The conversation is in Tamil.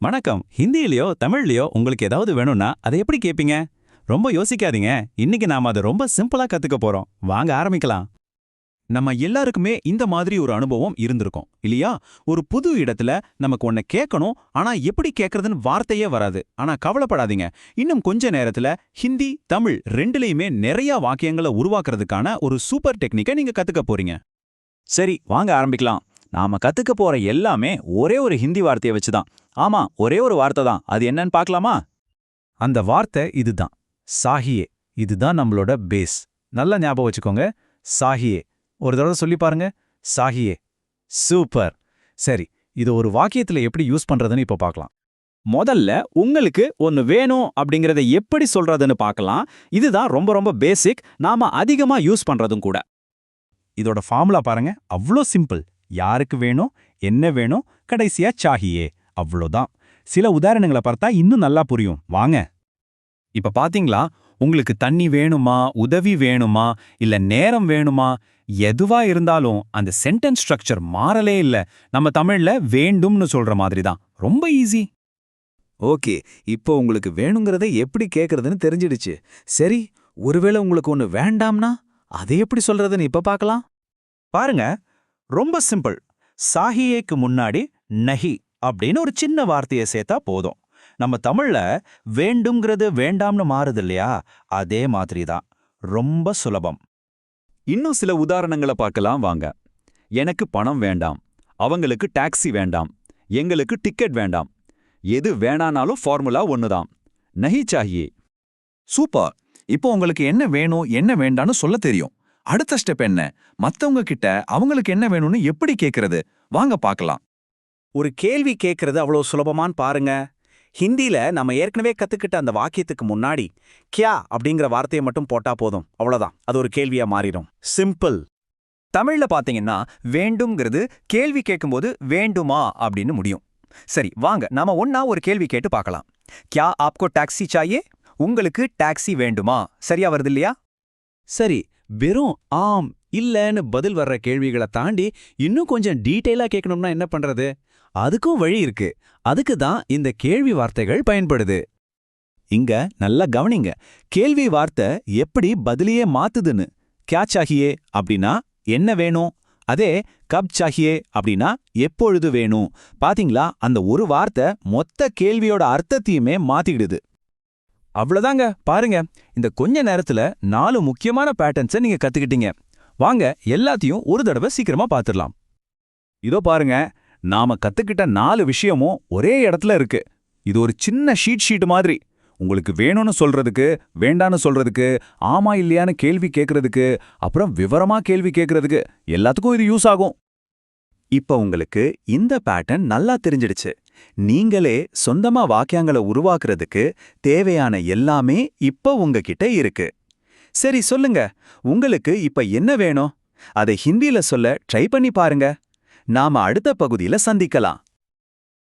வணக்கம். ஹிந்தியிலயோ தமிழ்லயோ உங்களுக்கு ஏதாவது வேணும்னா அதை எப்படி கேட்பீங்க? ரொம்ப யோசிக்காதீங்க. இன்னைக்கு நாம அதை ரொம்ப சிம்பிளா கத்துக்க போறோம். வாங்க ஆரம்பிக்கலாம். நம்ம எல்லாருக்குமே இந்த மாதிரி ஒரு அனுபவம் இருந்திருக்கும் இல்லையா? ஒரு புது இடத்துல நமக்கு ஒன்ன கேட்கணும், ஆனா எப்படி கேட்கறதுன்னு வார்த்தையே வராது. ஆனா கவலைப்படாதீங்க, இன்னும் கொஞ்ச நேரத்துல ஹிந்தி தமிழ் ரெண்டுலயுமே நிறைய வாக்கியங்களை உருவாக்குறதுக்கான ஒரு சூப்பர் டெக்னிக்கை நீங்க கத்துக்க போறீங்க. சரி, வாங்க ஆரம்பிக்கலாம். நாம கத்துக்க போற எல்லாமே ஒரே ஒரு ஹிந்தி வார்த்தையை வச்சுதான். ஆமா, ஒரே ஒரு வார்த்தை தான். அது என்னன்னு பார்க்கலாமா? அந்த வார்த்தை இதுதான், சாஹியே. இதுதான் நம்மளோட பேஸ். நல்லா ஞாபகம் வச்சுக்கோங்க, சாஹியே. ஒரு தடவை சொல்லி பாருங்க, சாஹியே. சூப்பர். சரி, இது ஒரு வாக்கியத்துல எப்படி யூஸ் பண்றதுன்னு இப்ப பார்க்கலாம். முதல்ல உங்களுக்கு ஒன்னு வேணும் அப்படிங்கறத எப்படி சொல்றதுன்னு பார்க்கலாம். இதுதான் ரொம்ப ரொம்ப பேசிக், நாம அதிகமா யூஸ் பண்றதும் கூட. இதோட ஃபார்முலா பாருங்க, அவ்வளோ சிம்பிள். யாருக்கு வேணும், என்ன வேணும், கடைசியா சாஹியே, அவ்வளோதான். சில உதாரணங்களை பார்த்தா இன்னும் நல்லா புரியும். வாங்க. இப்ப பாத்தீங்களா, உங்களுக்கு தண்ணி வேணுமா, உதவி வேணுமா, இல்ல நேரம் வேணுமா, எதுவா இருந்தாலும் அந்த சென்டென்ஸ் ஸ்ட்ரக்சர் மாறலே இல்ல. நம்ம தமிழ்ல வேண்டும்னு சொல்ற மாதிரி தான். ரொம்ப ஈஸி. ஓகே, இப்போ உங்களுக்கு வேணுங்கிறத எப்படி கேட்கறதுன்னு தெரிஞ்சிடுச்சு. சரி, ஒருவேளை உங்களுக்கு ஒன்னு வேண்டாம்னா அதை எப்படி சொல்றதுன்னு இப்ப பார்க்கலாம். பாருங்க, ரொம்ப சிம்பிள். சாஹியேக்கு முன்னாடி நஹி அப்படின்னு ஒரு சின்ன வார்த்தையை சேர்த்தா போதும். நம்ம தமிழ்ல வேண்டும்ங்கிறது வேண்டாம்னு மாறுது இல்லையா? அதே மாதிரி தான். ரொம்ப சுலபம். இன்னும் சில உதாரணங்களை பார்க்கலாம் வாங்க. எனக்கு பணம் வேண்டாம், அவங்களுக்கு டாக்ஸி வேண்டாம், எங்களுக்கு டிக்கெட் வேண்டாம். எது வேணானாலும் ஃபார்முலா ஒண்ணுதான், நஹி சாஹியே. சூப்பர். இப்போ உங்களுக்கு என்ன வேணும் என்ன வேண்டான்னு சொல்ல தெரியும். அடுத்த ஸ்டெப் என்ன? மத்தவங்க கிட்ட அவங்களுக்கு என்ன வேணும்னு எப்படி கேக்குறது? வாங்க பார்க்கலாம். ஒரு கேள்வி கேட்கறது அவ்வளோ சுலபமான்னு பாருங்க. ஹிந்தியில நம்ம ஏற்கனவே கத்துக்கிட்ட அந்த வாக்கியத்துக்கு முன்னாடி கியா அப்படிங்கிற வார்த்தையை மட்டும் போட்டா போதும். அவ்வளோதான், அது ஒரு கேள்வியா மாறிடும். சிம்பிள். தமிழ்ல பாத்தீங்கன்னா வேண்டும்ங்கிறது கேள்வி கேட்கும்போது வேண்டுமா அப்படின்னு முடியும். சரி, வாங்க நாம ஒன்னா ஒரு கேள்வி கேட்டு பார்க்கலாம். கியா ஆப்கோ டாக்ஸி சாயே? உங்களுக்கு டாக்ஸி வேண்டுமா? சரியா வருது இல்லையா? சரி, வெறும் ஆம் இல்லன்னு பதில் வர்ற கேள்விகளை தாண்டி இன்னும் கொஞ்சம் டீட்டெயிலா கேட்கணும்னா என்ன பண்றது? அதுக்கும் வழி இருக்கு. அதுக்கு தான் இந்த கேள்வி வார்த்தைகள் பயன்படுது. இங்க நல்லா கவனிங்க, கேள்வி வார்த்தை எப்படி பதிலையே மாத்துதுன்னு. கியா சாஹியே அப்படின்னா என்ன வேணும், அதே கப் சாஹியே அப்படின்னா எப்பொழுது வேணும். பாத்தீங்களா, அந்த ஒரு வார்த்தை மொத்த கேள்வியோட அர்த்தத்தையுமே மாத்திடுது. அவ்வளவுதாங்க. பாருங்க, இந்த கொஞ்ச நேரத்துல 4 முக்கியமான பேட்டர்ன்ஸை நீங்க கத்துக்கிட்டீங்க. வாங்க எல்லாத்தையும் ஒரு தடவை சீக்கிரமா பார்த்துடலாம். இதோ பாருங்க, நாம கத்துக்கிட்ட 4 விஷயமும் ஒரே இடத்துல இருக்கு. இது ஒரு சின்ன ஷீட் மாதிரி. உங்களுக்கு வேணும்னு சொல்றதுக்கு, வேண்டான்னு சொல்றதுக்கு, ஆமா இல்லையான்னு கேள்வி கேட்கறதுக்கு, அப்புறம் விவரமா கேள்வி கேட்கறதுக்கு எல்லாத்துக்கும் இது யூஸ் ஆகும். இப்ப உங்களுக்கு இந்த பேட்டர்ன் நல்லா தெரிஞ்சிடுச்சு. நீங்களே சொந்தமா வாக்கியங்களை உருவாக்குறதுக்கு தேவையான எல்லாமே இப்ப உங்ககிட்ட இருக்கு. சரி சொல்லுங்க, உங்களுக்கு இப்ப என்ன வேணும்? அதை ஹிந்தியில சொல்ல ட்ரை பண்ணி பாருங்க. நாம அடுத்த பகுதியில சந்திக்கலாம்.